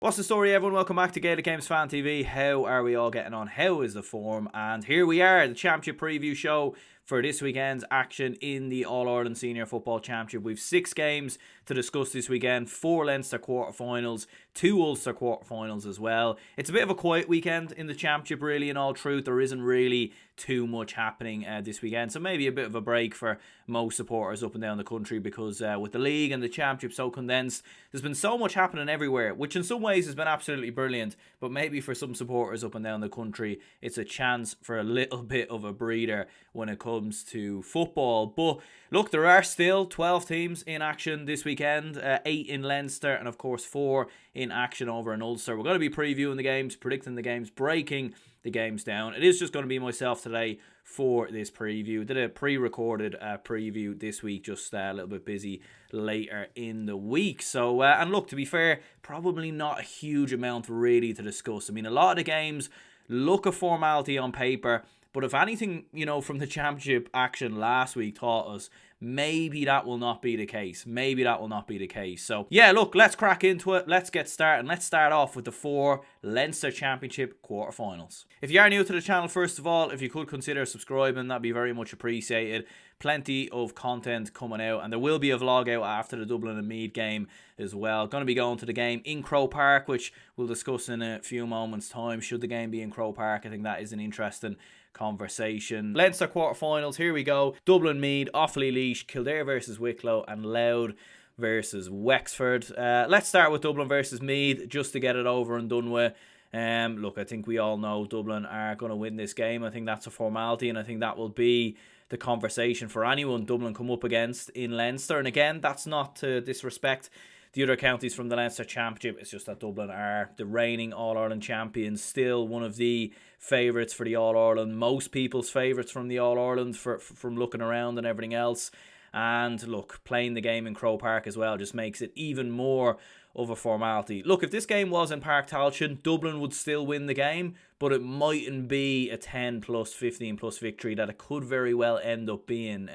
What's the story, everyone? Welcome back to Gaelic Games Fan TV. How are we all getting on? How is the form? And here we are, the Championship preview show for this weekend's action in the All-Ireland Senior Football Championship. We've 6 games to discuss this weekend, 4 Leinster quarterfinals, 2 Ulster quarterfinals as well. It's a bit of a quiet weekend in the Championship, really, in all truth. There isn't really too much happening this weekend, so maybe a bit of a break for most supporters up and down the country, because with the league and the Championship so condensed, there's been so much happening everywhere, which in some ways has been absolutely brilliant, but maybe for some supporters up and down the country, it's a chance for a little bit of a breather when it comes to football. But look, there are still 12 teams in action this weekend, 8 in Leinster, and of course 4 in action over in Ulster. We're going to be previewing the games, predicting the games, breaking the games down. It is just going to be myself today for this preview. Did a pre-recorded preview this week, just a little bit busy later in the week. So, and look, to be fair, probably not a huge amount really to discuss. I mean, a lot of the games look a formality on paper, but if anything, you know, from the Championship action last week taught us, maybe that will not be the case. Maybe that will not be the case. So, yeah, look, let's crack into it. Let's get started. And let's start off with the 4 Leinster Championship quarterfinals. If you are new to the channel, first of all, if you could consider subscribing, that'd be very much appreciated. Plenty of content coming out, and there will be a vlog out after the Dublin and Meath game as well. Going to be going to the game in Croke Park, which we'll discuss in a few moments' time. Should the game be in Croke Park, I think that is an interesting conversation. Leinster quarterfinals, here we go. Dublin, Meath, Offaly, Laois, Kildare versus Wicklow, and Louth versus Wexford. Let's start with Dublin versus Meath, just to get it over and done with. Look, I think we all know Dublin are going to win this game. I think that's a formality, and I think that will be the conversation for anyone Dublin come up against in Leinster. And again, that's not to disrespect the other counties from the Leinster Championship. It's just that Dublin are the reigning All-Ireland champions, still one of the favourites for the All-Ireland, most people's favourites from the All-Ireland from looking around and everything else. And look, playing the game in Croke Park as well just makes it even more of a formality. Look, if this game was in Park Tailteann, Dublin would still win the game, but it mightn't be a 10+, 15+ victory that it could very well end up being.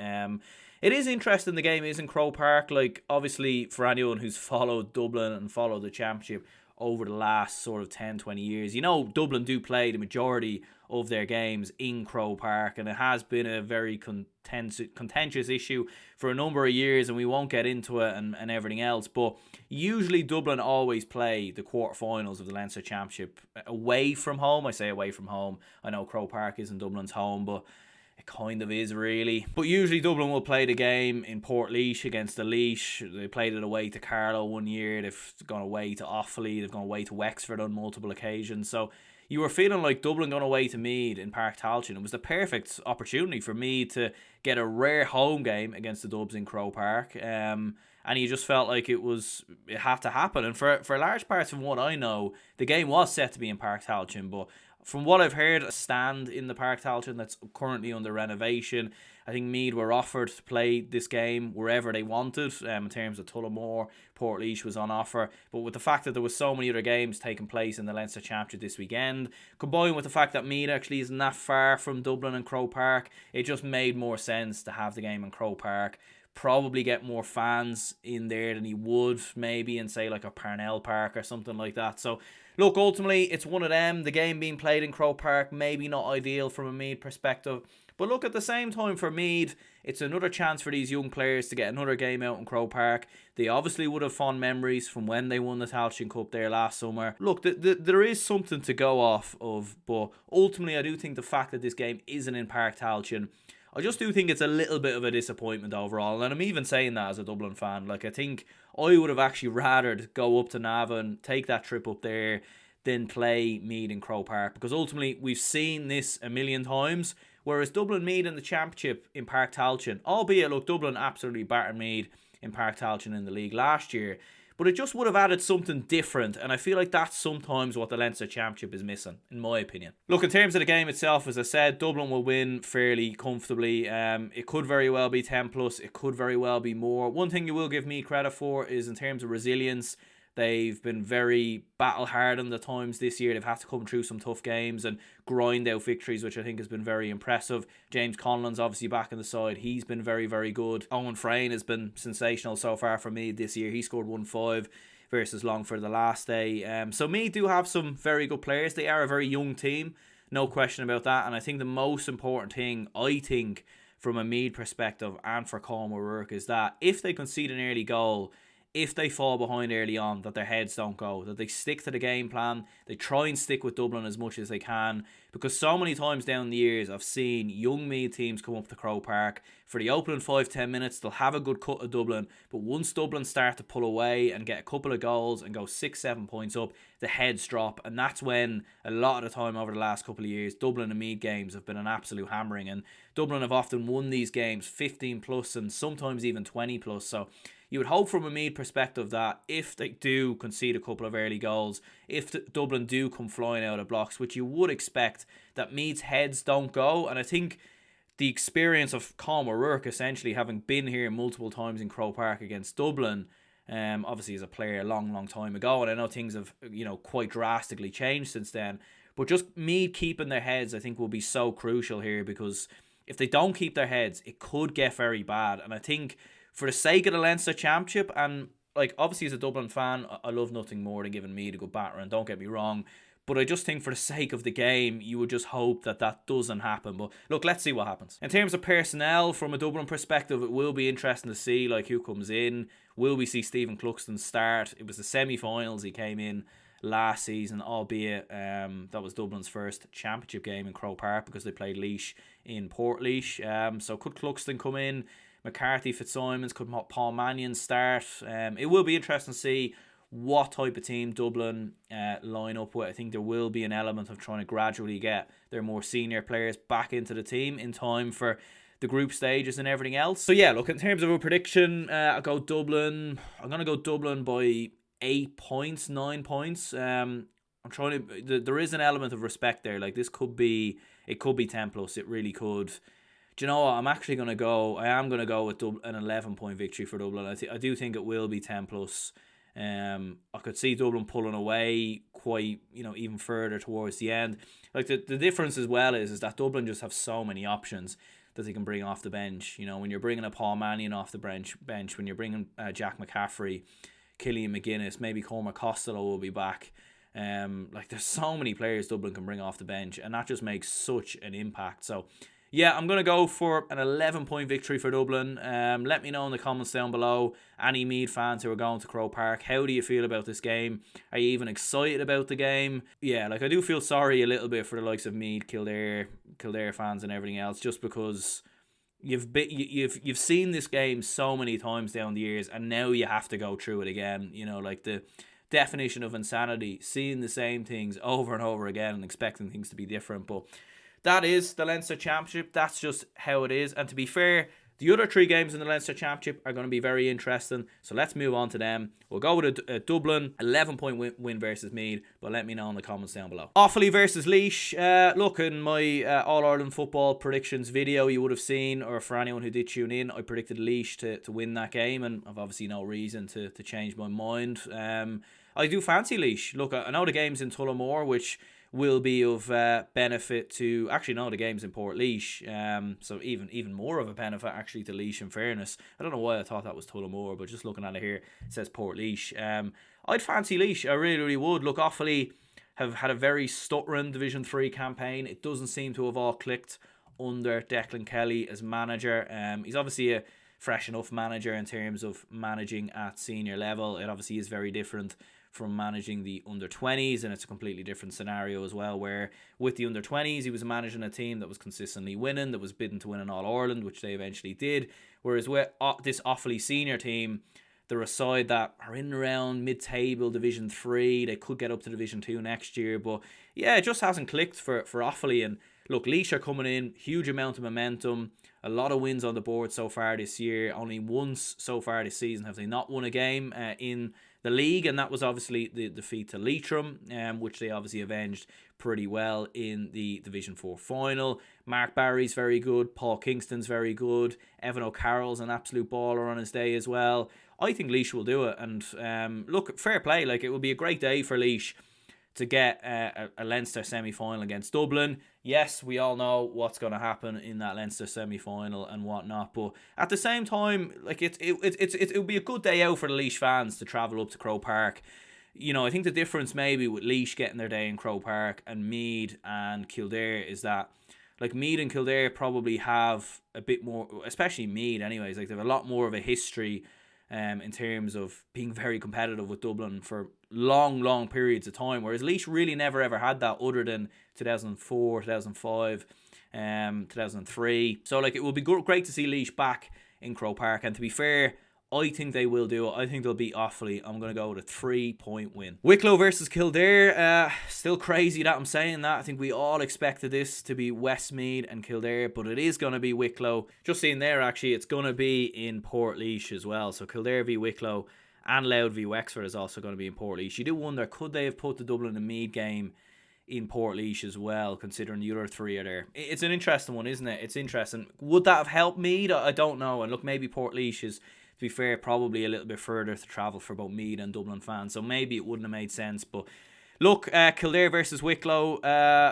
It is interesting the game is in Croke Park. Like, obviously, for anyone who's followed Dublin and followed the Championship over the last sort of 10-20 years, you know Dublin do play the majority of their games in Croke Park, and it has been a very contentious issue for a number of years, and we won't get into it and everything else, but usually Dublin always play the quarterfinals of the Leinster Championship away from home. I say away from home. I know Croke Park isn't Dublin's home, but it kind of is, really. But usually Dublin will play the game in Portlaoise against the Laois. They played it away to Carlow one year. They've gone away to Offaly. They've gone away to Wexford on multiple occasions. So you were feeling like Dublin going away to Meath in Park Tailteann. It was the perfect opportunity for Meath to get a rare home game against the Dubs in Croke Park. And you just felt like it had to happen. And for large parts from what I know, the game was set to be in Park Tailteann, but from what I've heard, a stand in the Park Tailteann that's currently under renovation. I think Meath were offered to play this game wherever they wanted. In terms of Tullamore, Portlaoise was on offer. But with the fact that there was so many other games taking place in the Leinster Championship this weekend, combined with the fact that Meath actually isn't that far from Dublin and Croke Park, it just made more sense to have the game in Croke Park. Probably get more fans in there than he would maybe in, say, like a Parnell Park or something like that. So look, ultimately, it's one of them. The game being played in Croke Park, maybe not ideal from a Meath perspective. But look, at the same time for Meath, it's another chance for these young players to get another game out in Croke Park. They obviously would have fond memories from when they won the Tailteann Cup there last summer. Look, there is something to go off of, but ultimately I do think the fact that this game isn't in Park Tailteann, I just do think it's a little bit of a disappointment overall. And I'm even saying that as a Dublin fan. Like, I think I would have actually rather go up to Navan, take that trip up there, than play Meath in Croke Park. Because ultimately, we've seen this a million times. Whereas Dublin Meath in the Championship in Park Tailteann, albeit, look, Dublin absolutely battered Meath in Park Tailteann in the league last year. But it just would have added something different, and I feel like that's sometimes what the Leinster Championship is missing, in my opinion. Look, in terms of the game itself, as I said, Dublin will win fairly comfortably. It could very well be 10+, it could very well be more. One thing you will give me credit for is in terms of resilience. They've been very battle-hardened at times this year. They've had to come through some tough games and grind out victories, which I think has been very impressive. James Conlon's obviously back in the side. He's been very, very good. Owen Frayne has been sensational so far for me this year. He scored 1-5 versus Longford the last day. So Meath do have some very good players. They are a very young team, no question about that. And I think the most important thing, from a Meath perspective and for Colm O'Rourke, is that if they concede an early goal, if they fall behind early on, that their heads don't go, that they stick to the game plan, they try and stick with Dublin as much as they can, because so many times down the years I've seen young Meath teams come up to Croke Park for the opening 5-10 minutes, they'll have a good cut of Dublin, but once Dublin start to pull away and get a couple of goals and go 6-7 points up, the heads drop, and that's when a lot of the time over the last couple of years Dublin and Meath games have been an absolute hammering, and Dublin have often won these games 15 plus and sometimes even 20 plus. So you would hope from a Meath perspective that if they do concede a couple of early goals, if Dublin do come flying out of blocks, which you would expect, that Meath's heads don't go. And I think the experience of Colm O'Rourke essentially having been here multiple times in Croke Park against Dublin, obviously as a player a long time ago, and I know things have quite drastically changed since then, but just Meath keeping their heads I think will be so crucial here, because if they don't keep their heads it could get very bad. And I think for the sake of the Leinster Championship, and obviously as a Dublin fan, I love nothing more than giving Meath a good batter, and don't get me wrong, but I just think for the sake of the game, you would just hope that that doesn't happen. But look, let's see what happens. In terms of personnel, from a Dublin perspective, it will be interesting to see who comes in. Will we see Stephen Cluxton start? It was the semi-finals he came in last season, albeit that was Dublin's first championship game in Croke Park because they played Laois in Portlaoise. So could Cluxton come in? McCarthy, Fitzsimons, could Paul Mannion start? It will be interesting to see what type of team Dublin line up with. I think there will be an element of trying to gradually get their more senior players back into the team in time for the group stages and everything else. So yeah, look, in terms of a prediction, I'll go Dublin. I'm going to go Dublin by 8 points, 9 points. I'm trying to. There is an element of respect there. This could be. It could be 10 plus. It really could. Do you know what? I'm actually going to go. I am going to go with an 11-point victory for Dublin. I do think it will be 10 plus. I could see Dublin pulling away quite, even further towards the end. The difference as well is that Dublin just have so many options that they can bring off the bench. When you're bringing a Paul Mannion off the bench, when you're bringing Jack McCaffrey, Killian McGuinness, maybe Cormac Costello will be back. There's so many players Dublin can bring off the bench, and that just makes such an impact. So yeah, I'm going to go for an 11-point victory for Dublin. Let me know in the comments down below, any Meath fans who are going to Croke Park, how do you feel about this game? Are you even excited about the game? Yeah, I do feel sorry a little bit for the likes of Meath, Kildare fans and everything else, just because you've seen this game so many times down the years, and now you have to go through it again. The definition of insanity, seeing the same things over and over again and expecting things to be different. But that is the Leinster Championship. That's just how it is. And to be fair, the other 3 games in the Leinster Championship are going to be very interesting. So let's move on to them. We'll go with a Dublin 11-point win versus Meath. But let me know in the comments down below. Offaly versus Laois. Look, in my All-Ireland football predictions video you would have seen, or for anyone who did tune in, I predicted Laois to win that game. And I've obviously no reason to change my mind. I do fancy Laois. Look, I know the game's in Tullamore, which will be of benefit to, actually no, the game's in Portlaoise, so even more of a benefit actually to Laois, in fairness. I don't know why I thought that was Tullamore, but just looking at it here, it says Portlaoise. I'd fancy Laois, I really would. Look, Offaly have had a very stuttering Division 3 campaign. It doesn't seem to have all clicked under Declan Kelly as manager. He's obviously a fresh enough manager in terms of managing at senior level. It obviously is very different from managing the under-20s, and it's a completely different scenario as well, where with the under-20s he was managing a team that was consistently winning, that was bidden to win an All-Ireland, which they eventually did, whereas with this Offaly senior team, they're a side that are in and around mid-table Division 3. They could get up to Division 2 next year, but yeah, it just hasn't clicked for Offaly. And look, Laois are coming in, huge amount of momentum, a lot of wins on the board so far this year. Only once so far this season have they not won a game in the league, and that was obviously the defeat to Leitrim, which they obviously avenged pretty well in the Division 4 final. Mark Barry's very good, Paul Kingston's very good, Evan O'Carroll's an absolute baller on his day as well. I think Laois will do it, and look, fair play. It will be a great day for Laois to get a Leinster semi-final against Dublin. Yes, we all know what's going to happen in that Leinster semi-final and whatnot, but at the same time, like it would be a good day out for the Laois fans to travel up to Croke Park. You know, I think the difference maybe with Laois getting their day in Croke Park and Meath and Kildare is that, like, Meath and Kildare probably have a bit more, especially Meath anyways, like they have a lot more of a history in terms of being very competitive with Dublin for long periods of time, whereas Laois really never ever had that other than 2004, 2005, 2003. So like it will be great to see Laois back in Croke Park, and to be fair, I think they will do it. I think they'll beat Offaly. I'm going to go with a 3-point win. Wicklow versus Kildare. Still crazy that I'm saying that. I think we all expected this to be Westmeath and Kildare, but it is going to be Wicklow. Just seeing there, actually, it's going to be in Portlaoise as well. So Kildare v Wicklow and Louth v Wexford is also going to be in Portlaoise. You do wonder, could they have put the Dublin and Meath game in Portlaoise as well, considering the other three are there? It's an interesting one, isn't it? It's interesting. Would that have helped Meath? I don't know. And look, maybe Portlaoise is, to be fair, probably a little bit further to travel for both Meath and Dublin fans, so maybe it wouldn't have made sense. But look, Kildare versus Wicklow.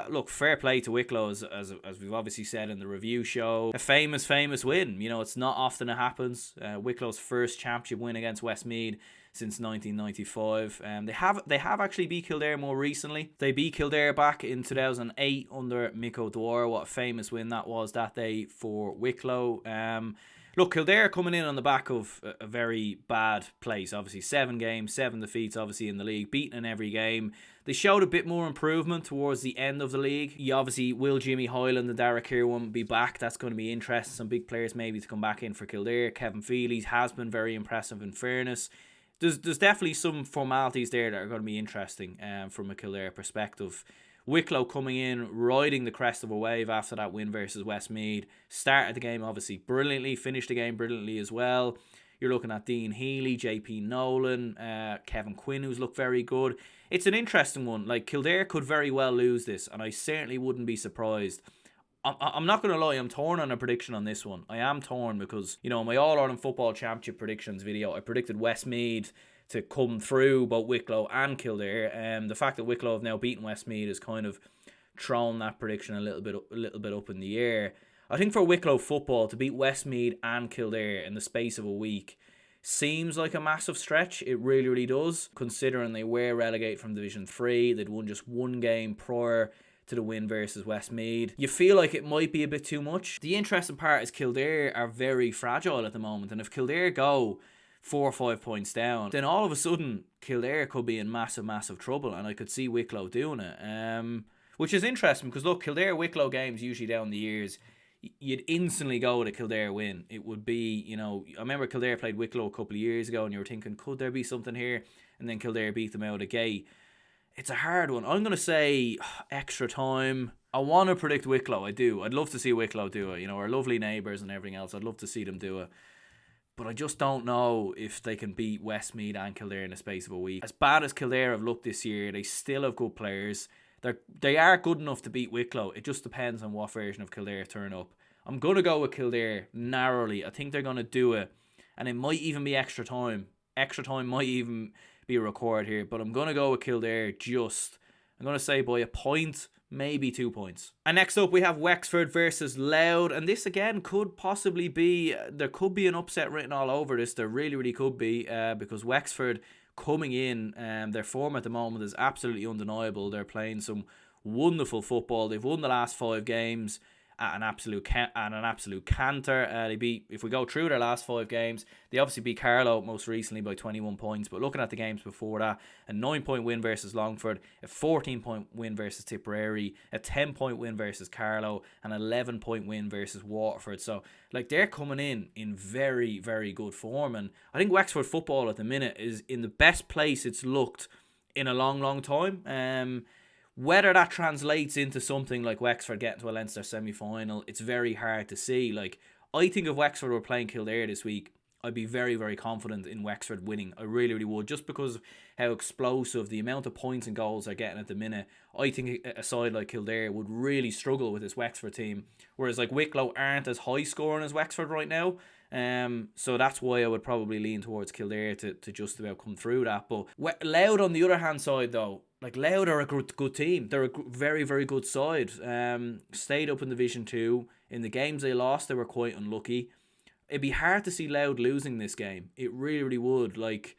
Look, fair play to Wicklow, as we've obviously said in the review show. A famous win. You know, it's not often it happens. Wicklow's first championship win against Westmeath since 1995. They have actually beat Kildare more recently. They beat Kildare back in 2008 under Mick O'Dwyer. What a famous win that was that day for Wicklow. Look, Kildare coming in on the back of a very bad place. Obviously, 7 games, 7 defeats, obviously, in the league, beaten in every game. They showed a bit more improvement towards the end of the league. You obviously, will Jimmy Hyland and Derek Kirwan be back? That's going to be interesting. Some big players maybe to come back in for Kildare. Kevin Feely has been very impressive, in fairness. There's definitely some formalities there that are going to be interesting from a Kildare perspective. Wicklow coming in, riding the crest of a wave after that win versus Westmeath. Started the game obviously brilliantly, finished the game brilliantly as well. You're looking at Dean Healy, JP Nolan, Kevin Quinn, who's looked very good. It's an interesting one. Like, Kildare could very well lose this, and I certainly wouldn't be surprised. I'm not going to lie, I'm torn on a prediction on this one. I am torn because, you know, in my All-Ireland Football Championship predictions video, I predicted Westmeath to come through both Wicklow and Kildare. The fact that Wicklow have now beaten Westmeath has kind of thrown that prediction a little bit up in the air. I think for Wicklow football to beat Westmeath and Kildare in the space of a week seems like a massive stretch. It really does, considering they were relegated from Division 3. They'd won just one game prior to the win versus Westmeath. You feel like it might be a bit too much. The interesting part is Kildare are very fragile at the moment, and if Kildare go 4 or 5 points down, then all of a sudden Kildare could be in massive trouble, and I could see Wicklow doing it. Which is interesting because, look, Kildare-Wicklow games usually down the years, you'd instantly go with a Kildare win. It would be, you know, I remember Kildare played Wicklow a couple of years ago and you were thinking, could there be something here? And then Kildare beat them out of the gate. It's a hard one. I'm going to say extra time. I want to predict Wicklow. I do. I'd love to see Wicklow do it. You know, our lovely neighbours and everything else. I'd love to see them do it. But I just don't know if they can beat Westmeath and Kildare in the space of a week. As bad as Kildare have looked this year, they still have good players. They are good enough to beat Wicklow. It just depends on what version of Kildare turn up. I'm going to go with Kildare narrowly. I think they're going to do it. And it might even be extra time. Extra time might even be required here. But I'm going to go with Kildare just. I'm going to say by a point, maybe 2 points. And next up we have Wexford versus Louth. And this again could possibly be, there could be an upset written all over this. There really could be. Because Wexford coming in, their form at the moment is absolutely undeniable. They're playing some wonderful football. They've won the last 5 games at an absolute canter. They beat, if we go through their last 5 games, they obviously beat Carlow most recently by 21 points. But looking at the games before that, a 9-point win versus Longford, a 14-point win versus Tipperary, a 10-point win versus Carlow, an 11-point win versus Waterford. So, like, they're coming in very good form. And I think Wexford football at the minute is in the best place it's looked in a long time. Whether that translates into something like Wexford getting to a Leinster semi-final, it's very hard to see. Like, I think if Wexford were playing Kildare this week, I'd be very confident in Wexford winning. I really would, just because of how explosive, the amount of points and goals they're getting at the minute. I think a side like Kildare would really struggle with this Wexford team, whereas like Wicklow aren't as high scoring as Wexford right now. So that's why I would probably lean towards Kildare to just about come through that. But Louth on the other hand side though, like Louth are a good team. They're a very, very good side. Stayed up in Division 2. In the games they lost, they were quite unlucky. It'd be hard to see Louth losing this game. It really, really would. Like,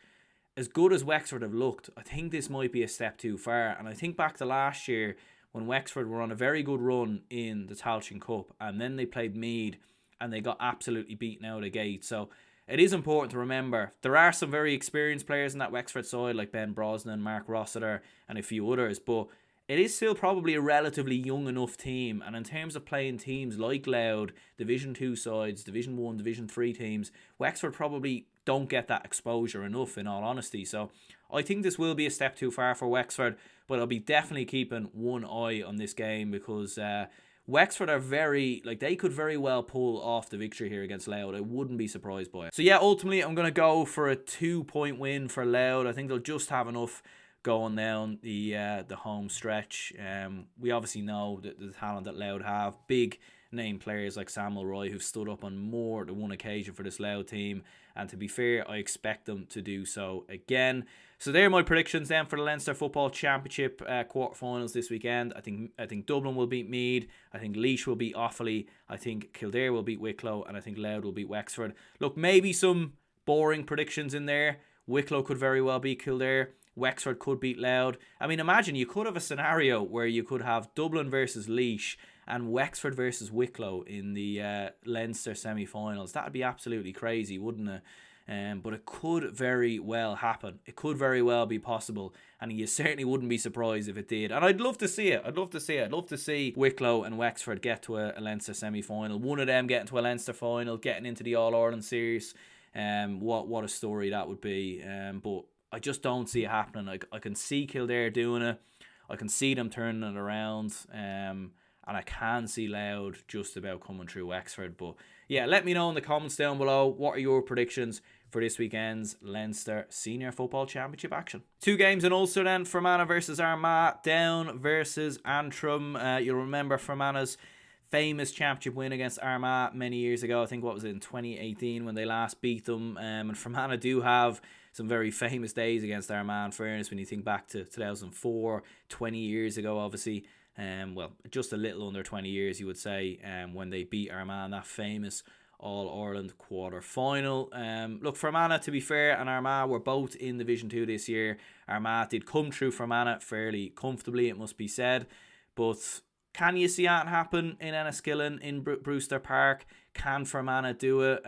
as good as Wexford have looked, I think this might be a step too far. And I think back to last year when Wexford were on a very good run in the Tailteann Cup, and then they played Meath and they got absolutely beaten out of the gate. So it is important to remember there are some very experienced players in that Wexford side, like Ben Brosnan, Mark Rossiter, and a few others, but it is still probably a relatively young enough team. And in terms of playing teams like Louth, Division 2 sides, Division 1, Division 3 teams, Wexford probably don't get that exposure enough, in all honesty. So I think this will be a step too far for Wexford, but I'll be definitely keeping one eye on this game because Wexford are they could very well pull off the victory here against Louth. I wouldn't be surprised by it. So yeah, ultimately I'm going to go for a 2-point win for Louth. I think they'll just have enough going down the home stretch. We obviously know the talent that Louth have. Big name players like Samuel Roy who've stood up on more than one occasion for this Louth team, and to be fair, I expect them to do so again. So there are my predictions then for the Leinster Football Championship quarterfinals this weekend. I think Dublin will beat Meath. I think Laois will beat Offaly. I think Kildare will beat Wicklow, and I think Louth will beat Wexford. Look, maybe some boring predictions in there. Wicklow could very well beat Kildare. Wexford could beat Louth. I mean, imagine you could have a scenario where you could have Dublin versus Laois and Wexford versus Wicklow in the Leinster semi-finals. That would be absolutely crazy, wouldn't it? But it could very well happen. It could very well be possible, and you certainly wouldn't be surprised if it did. And I'd love to see it. I'd love to see Wicklow and Wexford get to a Leinster semi-final. One of them getting to a Leinster final, getting into the All-Ireland series. What a story that would be. But I just don't see it happening. I can see Kildare doing it. I can see them turning it around. And I can see Louth just about coming through Wexford. But yeah, let me know in the comments down below. What are your predictions for this weekend's Leinster Senior Football Championship action? Two games in Ulster then. Fermanagh versus Armagh. Down versus Antrim. You'll remember Fermanagh's famous championship win against Armagh many years ago. I think, what was it, in 2018 when they last beat them. And Fermanagh do have some very famous days against Armagh, in fairness, when you think back to 2004, 20 years ago, obviously. Well, just a little under 20 years, you would say, when they beat Armagh in that famous All-Ireland quarter-final. Look, Fermanagh, to be fair, and Armagh were both in Division 2 this year. Armagh did come through Fermanagh fairly comfortably, it must be said. But can you see that happen in Enniskillen, in Brewster Park? Can Fermanagh do it?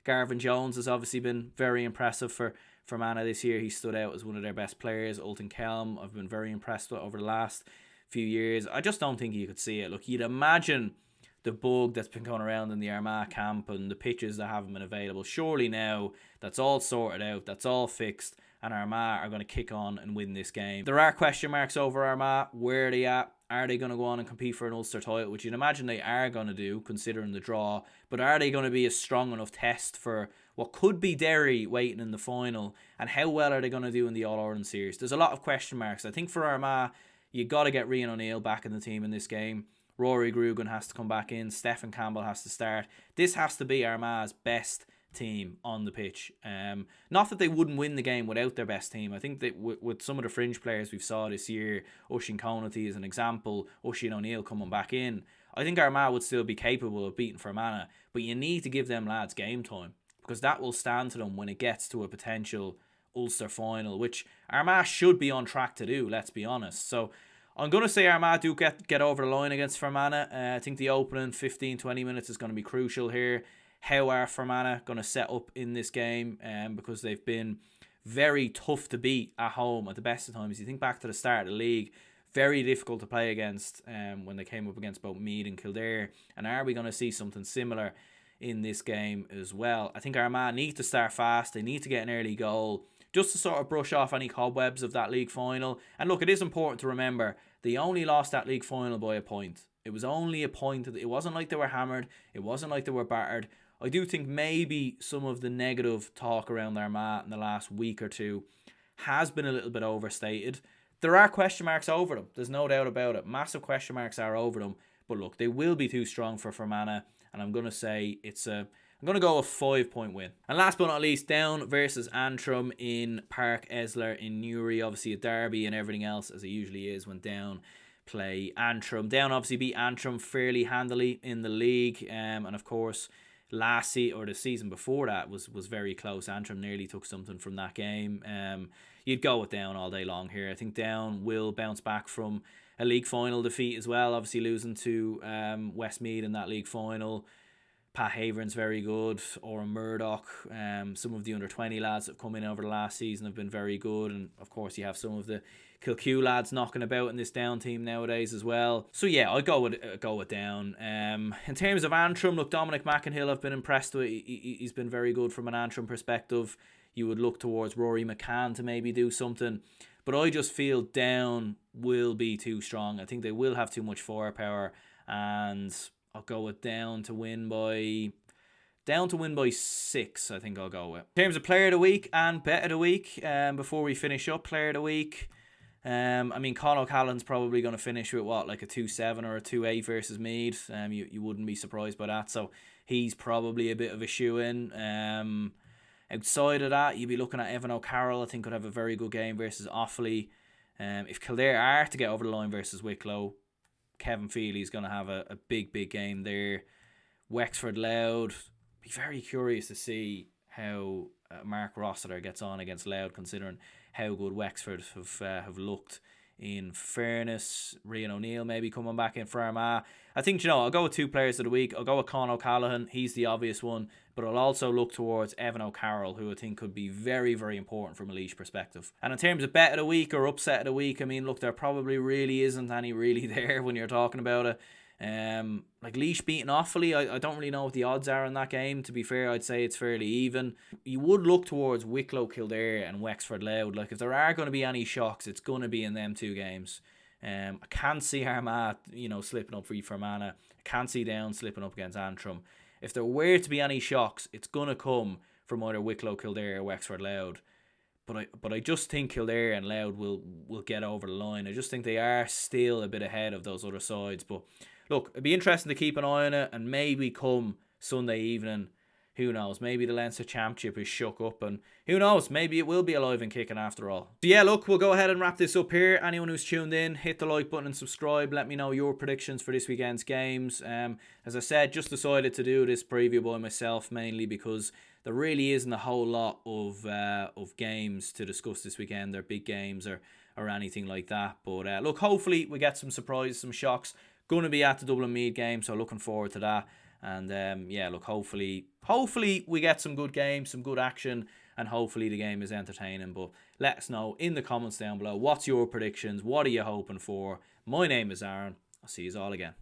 Garvin Jones has obviously been very impressive for Fermanagh this year. He stood out as one of their best players. Ultan Kelm, I've been very impressed with over the last few years. I just don't think you could see it. Look, you'd imagine the bug that's been going around in the Armagh camp and the pitches that haven't been available. Surely now that's all sorted out, that's all fixed, and Armagh are going to kick on and win this game. There are question marks over Armagh. Where are they at? Are they going to go on and compete for an Ulster title, which you'd imagine they are going to do, considering the draw, but are they going to be a strong enough test for what could be Derry waiting in the final, and how well are they going to do in the All-Ireland series? There's a lot of question marks. I think for Armagh, you got to get Rian O'Neill back in the team in this game. Rory Grugan has to come back in. Stephen Campbell has to start. This has to be Armagh's best team on the pitch. Not that they wouldn't win the game without their best team. I think that with some of the fringe players we've saw this year, Oisín Conathy is an example, Oisín O'Neill coming back in, I think Armagh would still be capable of beating Fermanagh, but you need to give them lads game time, because that will stand to them when it gets to a potential Ulster final, which Armagh should be on track to do, let's be honest. So I'm going to say Armagh do get over the line against Fermanagh. I think the opening 15-20 minutes is going to be crucial here. How are Fermanagh going to set up in this game? Because they've been very tough to beat at home at the best of times. You think back to the start of the league, very difficult to play against when they came up against both Meath and Kildare. And are we going to see something similar in this game as well? I think Armagh need to start fast. They need to get an early goal just to sort of brush off any cobwebs of that league final. And look, it is important to remember, they only lost that league final by a point. It was only a point. It wasn't like they were hammered. It wasn't like they were battered. I do think maybe some of the negative talk around Armagh in the last week or two has been a little bit overstated. There are question marks over them. There's no doubt about it. Massive question marks are over them. But look, they will be too strong for Fermanagh. And I'm going to say it's a I'm going to go a 5-point win. And last but not least, Down versus Antrim in Park Esler in Newry. Obviously a derby and everything else, as it usually is when Down play Antrim. Down obviously beat Antrim fairly handily in the league. And of course, the season before that was very close. Antrim nearly took something from that game. You'd go with Down all day long here. I think Down will bounce back from a league final defeat as well. Obviously losing to Westmeath in that league final. Pat Haveren's very good. Oran Murdoch. Some of the under-20 lads that have come in over the last season have been very good. And of course you have some of the Kilcue lads knocking about in this Down team nowadays as well. So yeah, I'll go with Down. In terms of Antrim, look, Dominic McInhill I've been impressed with. He's been very good from an Antrim perspective. You would look towards Rory McCann to maybe do something. But I just feel Down will be too strong. I think they will have too much firepower. And I'll go with Down to win by 6, I think I'll go with. In terms of Player of the Week and Bet of the Week, before we finish up, Player of the Week, I mean, Con O'Callaghan's probably going to finish with like a 2-7 or a 2-8 versus Meath. You wouldn't be surprised by that. So he's probably a bit of a shoe-in. Outside of that, you'd be looking at Evan O'Carroll. I think could have a very good game versus Offaly. If Kildare are to get over the line versus Wicklow, Kevin Feely's going to have a big game there. Wexford Louth. Be very curious to see how Mark Rossiter gets on against Louth, considering how good Wexford have looked. In fairness, Rian O'Neill maybe coming back in for Armagh. I think, I'll go with 2 players of the week. I'll go with Con O'Callaghan. He's the obvious one. But I'll also look towards Evan O'Carroll, who I think could be very, very important from a Laois perspective. And in terms of bet of the week or upset of the week, I mean, look, there probably really isn't any really there when you're talking about it. Like Laois beating Offaly, I don't really know what the odds are in that game. To be fair, I'd say it's fairly even. You would look towards Wicklow, Kildare and Wexford Louth. Like if there are going to be any shocks, it's going to be in them 2 games. I can't see Armagh, slipping up for Fermanagh. I can't see Down slipping up against Antrim. If there were to be any shocks, it's going to come from either Wicklow, Kildare or Wexford Louth. But I just think Kildare and Louth will get over the line. I just think they are still a bit ahead of those other sides. But look, it'd be interesting to keep an eye on it, and maybe come Sunday evening, who knows, maybe the Leinster Championship is shook up, and who knows, maybe it will be alive and kicking after all. So yeah, look, we'll go ahead and wrap this up here. Anyone who's tuned in, hit the like button and subscribe. Let me know your predictions for this weekend's games. As I said, just decided to do this preview by myself, mainly because there really isn't a whole lot of games to discuss this weekend. They're big games or anything like that. But look, hopefully we get some surprises, some shocks. Going to be at the Dublin Meath game, so looking forward to that. And yeah, look, hopefully we get some good games, some good action, and hopefully the game is entertaining. But let us know in the comments down below. What's your predictions? What are you hoping for? My name is Aaron. I'll see you all again.